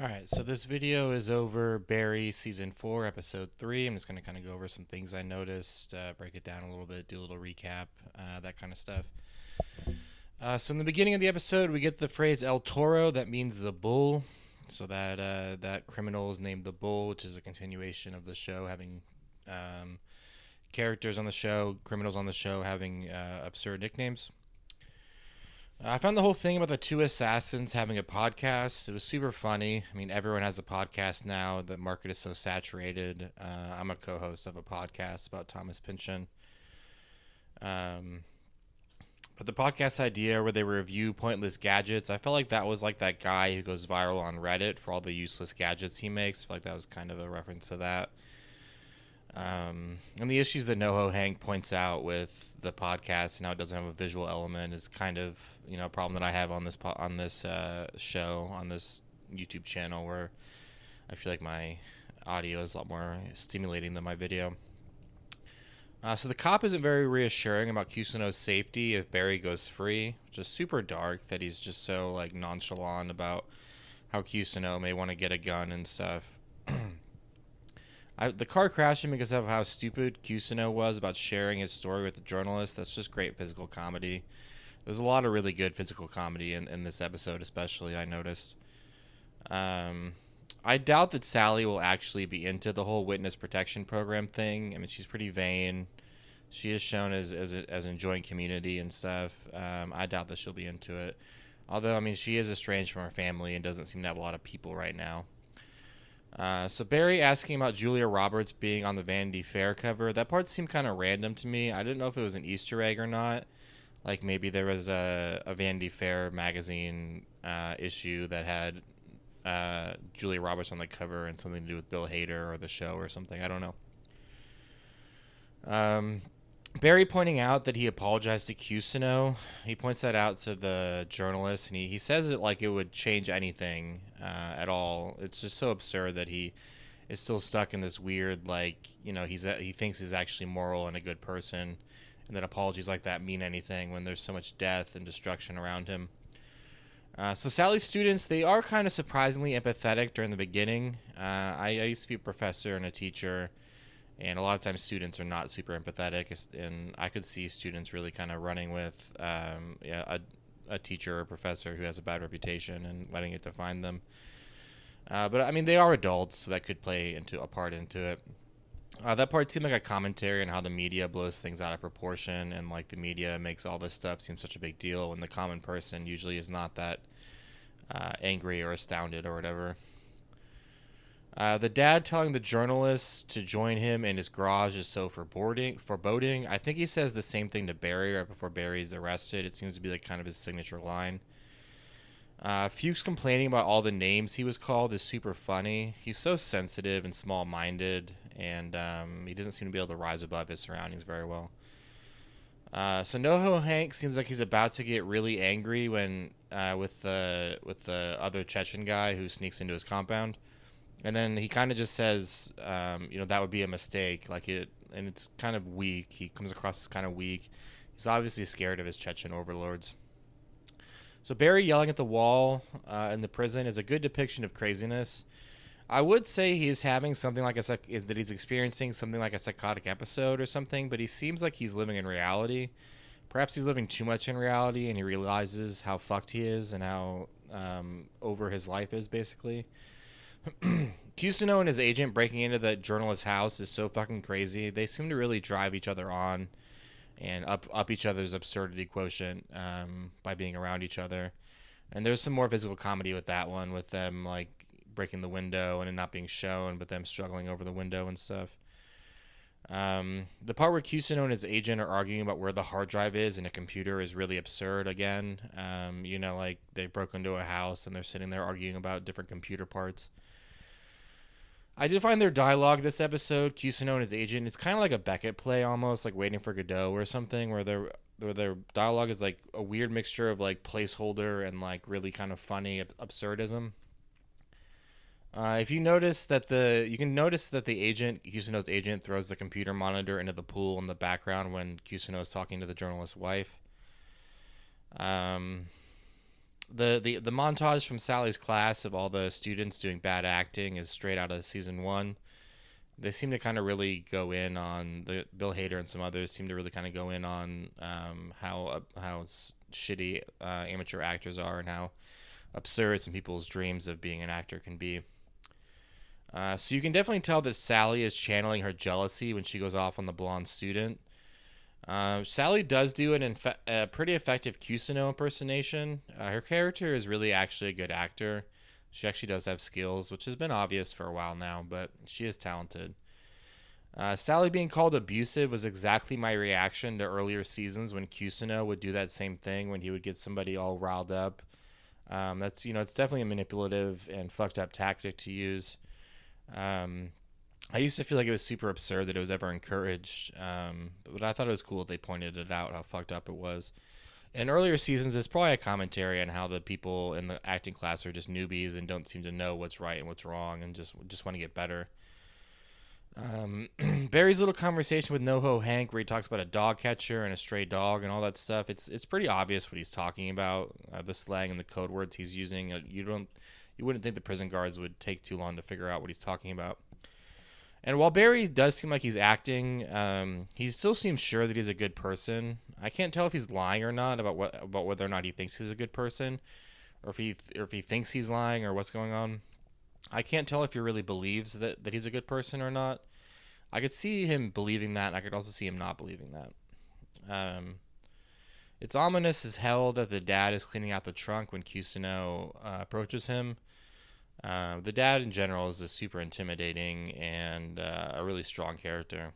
Alright, so this video is over Barry Season 4, Episode 3. I'm just going to kind of go over some things I noticed, break it down a little bit, do a little recap, that kind of stuff. So in the beginning of the episode, we get the phrase El Toro, that means the bull. So that criminal is named the Bull, which is a continuation of the show, having characters on the show, criminals on the show, having absurd nicknames. I found the whole thing about the two assassins having a podcast. It was super funny. I mean, everyone has a podcast now. The market is so saturated. I'm a co-host of a podcast about Thomas Pynchon. But the podcast idea where they review pointless gadgets, I felt like that was like that guy who goes viral on Reddit for all the useless gadgets he makes. I feel like that was kind of a reference to that. And the issues that NoHo Hank points out with the podcast and how it doesn't have a visual element is kind of a problem that I have on this show, on this YouTube channel, where I feel like my audio is a lot more stimulating than my video. So the cop isn't very reassuring about Kusano's safety if Barry goes free, which is super dark that he's just so like nonchalant about how Kusano may want to get a gun and stuff. The car crashing because of how stupid Kusano was about sharing his story with the journalist. That's just great physical comedy. There's a lot of really good physical comedy in this episode, especially, I noticed. I doubt that Sally will actually be into the whole witness protection program thing. I mean, she's pretty vain. She is shown as enjoying community and stuff. I doubt that she'll be into it. Although, I mean, she is estranged from her family and doesn't seem to have a lot of people right now. So Barry asking about Julia Roberts being on the Vanity Fair cover, that part seemed kind of random to me. I didn't know if it was an Easter egg or not. Like maybe there was a Vanity Fair magazine issue that had Julia Roberts on the cover and something to do with Bill Hader or the show or something. I don't know. Barry pointing out that he apologized to Kusano. He points that out to the journalist, and he says it like it would change anything at all. It's just so absurd that he is still stuck in this weird, like, he thinks he's actually moral and a good person, and that apologies like that mean anything when there's so much death and destruction around him. So Sally's students, they are kind of surprisingly empathetic during the beginning. I used to be a professor and a teacher, and a lot of times students are not super empathetic, and I could see students really kind of running with a teacher or a professor who has a bad reputation and letting it define them. But I mean, they are adults, so that could play a part into it. That part seemed like a commentary on how the media blows things out of proportion, and like the media makes all this stuff seem such a big deal when the common person usually is not that angry or astounded or whatever. The dad telling the journalist to join him in his garage is so foreboding. I think he says the same thing to Barry right before Barry's arrested. It seems to be like kind of his signature line. Fuchs complaining about all the names he was called is super funny. He's so sensitive and small-minded, and he doesn't seem to be able to rise above his surroundings very well. So NoHo Hank seems like he's about to get really angry when with the other Chechen guy who sneaks into his compound. And then he kind of just says, that would be a mistake. And it's kind of weak. He comes across as kind of weak. He's obviously scared of his Chechen overlords. So Barry yelling at the wall in the prison is a good depiction of craziness. I would say he's having something like that he's experiencing something like a psychotic episode or something, but he seems like he's living in reality. Perhaps he's living too much in reality, and he realizes how fucked he is and how over his life is, basically. Kusano and his agent breaking into the journalist's house is so fucking crazy. They seem to really drive each other on and up each other's absurdity quotient by being around each other. And there's some more physical comedy with that one, with them like breaking the window and it not being shown, but them struggling over the window and stuff. The part where Kusano and his agent are arguing about where the hard drive is in a computer is really absurd again. Like they broke into a house and they're sitting there arguing about different computer parts. I did find their dialogue this episode, Kusano and his agent, it's kind of like a Beckett play almost, like Waiting for Godot or something, where their dialogue is like a weird mixture of like placeholder and like really kind of funny absurdism. If you notice that you can notice that the agent, Kusano's agent, throws the computer monitor into the pool in the background when Kusano is talking to the journalist's wife. The montage from Sally's class of all the students doing bad acting is straight out of season one. They seem to kind of really go in on the Bill Hader and some others seem to really kind of go in on how shitty amateur actors are and how absurd some people's dreams of being an actor can be. So you can definitely tell that Sally is channeling her jealousy when she goes off on the blonde student. Sally does do a pretty effective Kusino impersonation. Her character is really actually a good actor. She actually does have skills, which has been obvious for a while now, but she is talented. Sally being called abusive was exactly my reaction to earlier seasons when Kusino would do that same thing when he would get somebody all riled up. That's it's definitely a manipulative and fucked up tactic to use. I used to feel like it was super absurd that it was ever encouraged, but I thought it was cool that they pointed it out how fucked up it was. In earlier seasons, it's probably a commentary on how the people in the acting class are just newbies and don't seem to know what's right and what's wrong and just want to get better. Barry's little conversation with NoHo Hank, where he talks about a dog catcher and a stray dog and all that stuff. It's pretty obvious what he's talking about. The slang and the code words he's using. You wouldn't think the prison guards would take too long to figure out what he's talking about. And while Barry does seem like he's acting, he still seems sure that he's a good person. I can't tell if he's lying or not about whether or not he thinks he's a good person, or if he thinks he's lying or what's going on. I can't tell if he really believes that he's a good person or not. I could see him believing that, and I could also see him not believing that. It's ominous as hell that the dad is cleaning out the trunk when Kusino approaches him. The dad in general is a super intimidating and a really strong character.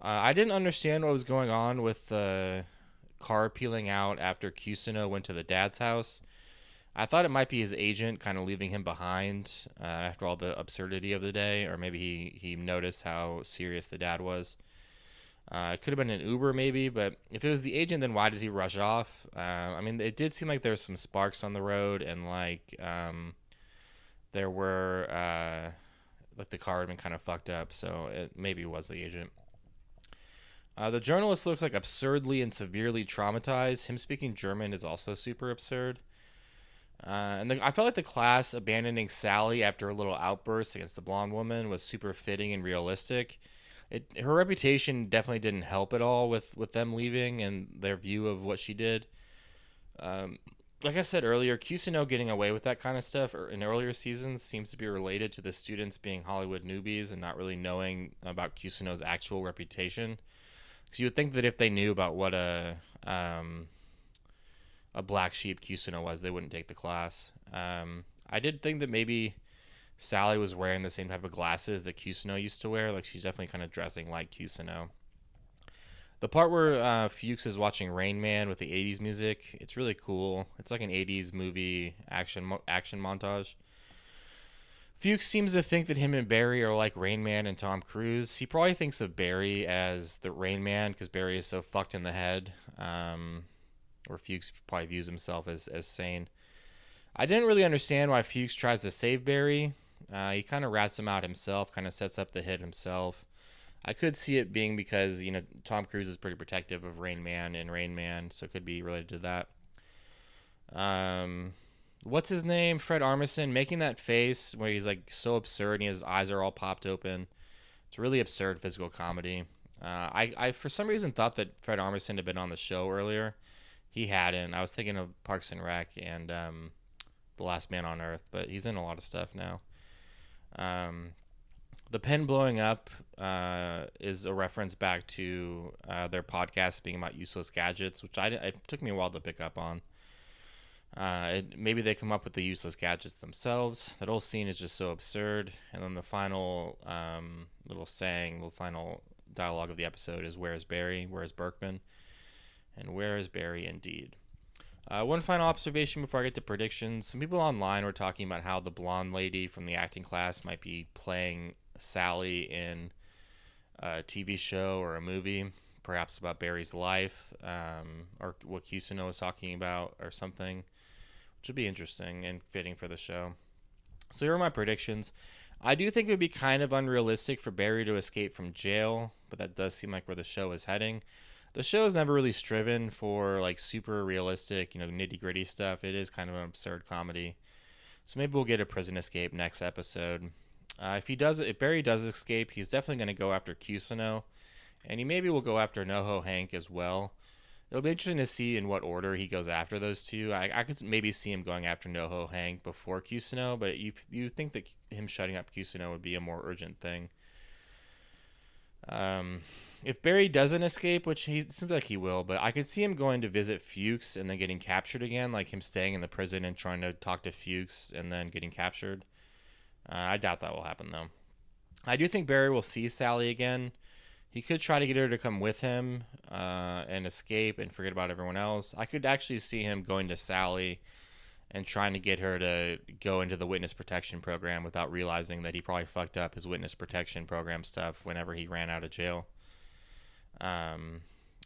I didn't understand what was going on with the car peeling out after Kusino went to the dad's house. I thought it might be his agent kind of leaving him behind after all the absurdity of the day, or maybe he noticed how serious the dad was. It could have been an Uber maybe, but if it was the agent, then why did he rush off? I mean, it did seem like there was some sparks on the road, and there were the car had been kind of fucked up, so it maybe was the agent. The journalist looks like absurdly and severely traumatized. Him speaking German is also super absurd. I felt like the class abandoning Sally after a little outburst against the blonde woman was super fitting and realistic. Her reputation definitely didn't help at all with them leaving and their view of what she did. Like I said earlier, Kusino getting away with that kind of stuff in earlier seasons seems to be related to the students being Hollywood newbies and not really knowing about Kusino's actual reputation. Because you would think that if they knew about what a black sheep Kusino was, they wouldn't take the class. I did think that maybe Sally was wearing the same type of glasses that Kusino used to wear. Like, she's definitely kind of dressing like Kusino. The part where Fuchs is watching Rain Man with the 80s music, it's really cool. It's like an 80s movie action montage. Fuchs seems to think that him and Barry are like Rain Man and Tom Cruise. He probably thinks of Barry as the Rain Man because Barry is so fucked in the head. Or Fuchs probably views himself as sane. I didn't really understand why Fuchs tries to save Barry. He kind of rats him out himself, kind of sets up the hit himself. I could see it being because, Tom Cruise is pretty protective of Rain Man and Rain Man, so it could be related to that. What's his name? Fred Armisen, making that face where he's like so absurd and his eyes are all popped open. It's really absurd physical comedy. I for some reason thought that Fred Armisen had been on the show earlier. He hadn't. I was thinking of Parks and Rec and The Last Man on Earth, but he's in a lot of stuff now. The pen blowing up is a reference back to their podcast being about useless gadgets, which it took me a while to pick up on. Maybe they come up with the useless gadgets themselves. That whole scene is just so absurd. And then the final the final dialogue of the episode is, "Where's Barry? Where's Berkman? And where is Barry indeed?" One final observation before I get to predictions. Some people online were talking about how the blonde lady from the acting class might be playing Sally in a TV show or a movie, perhaps about Barry's life, or what Kusino was talking about or something, which would be interesting and fitting for the show. So here are my predictions. I do think it would be kind of unrealistic for Barry to escape from jail, but that does seem like where the show is heading. The show has never really striven for like super realistic, nitty gritty stuff. It is kind of an absurd comedy. So maybe we'll get a prison escape next episode. If Barry does escape, he's definitely going to go after Kusano, and he maybe will go after NoHo Hank as well. It'll be interesting to see in what order he goes after those two. I could maybe see him going after NoHo Hank before Kusano, but you think that him shutting up Kusano would be a more urgent thing. If Barry doesn't escape, which he seems like he will, but I could see him going to visit Fuchs and then getting captured again, like him staying in the prison and trying to talk to Fuchs and then getting captured. I doubt that will happen, though. I do think Barry will see Sally again. He could try to get her to come with him and escape and forget about everyone else. I could actually see him going to Sally and trying to get her to go into the witness protection program without realizing that he probably fucked up his witness protection program stuff whenever he ran out of jail.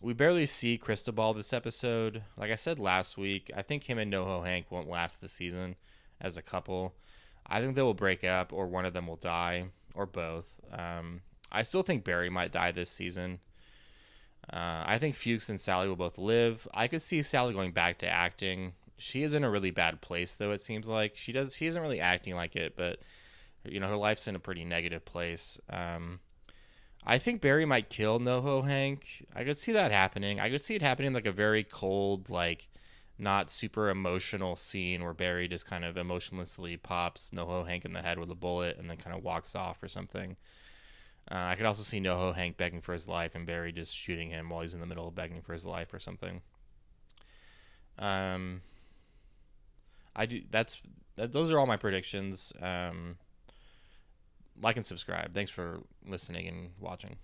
We barely see Cristobal this episode. Like I said last week, I think him and NoHo Hank won't last the season as a couple. I think they will break up, or one of them will die, or both. I still think Barry might die this season. I think Fuchs and Sally will both live. I could see Sally going back to acting. She is in a really bad place, though, it seems like. She isn't really acting like it, but her life's in a pretty negative place. I think Barry might kill NoHo Hank. I could see that happening. I could see it happening like a very cold, like not super emotional scene where Barry just kind of emotionlessly pops NoHo Hank in the head with a bullet and then kind of walks off or something. I could also see NoHo Hank begging for his life and Barry just shooting him while he's in the middle of begging for his life or something. Those are all my predictions. Like and subscribe. Thanks for listening and watching.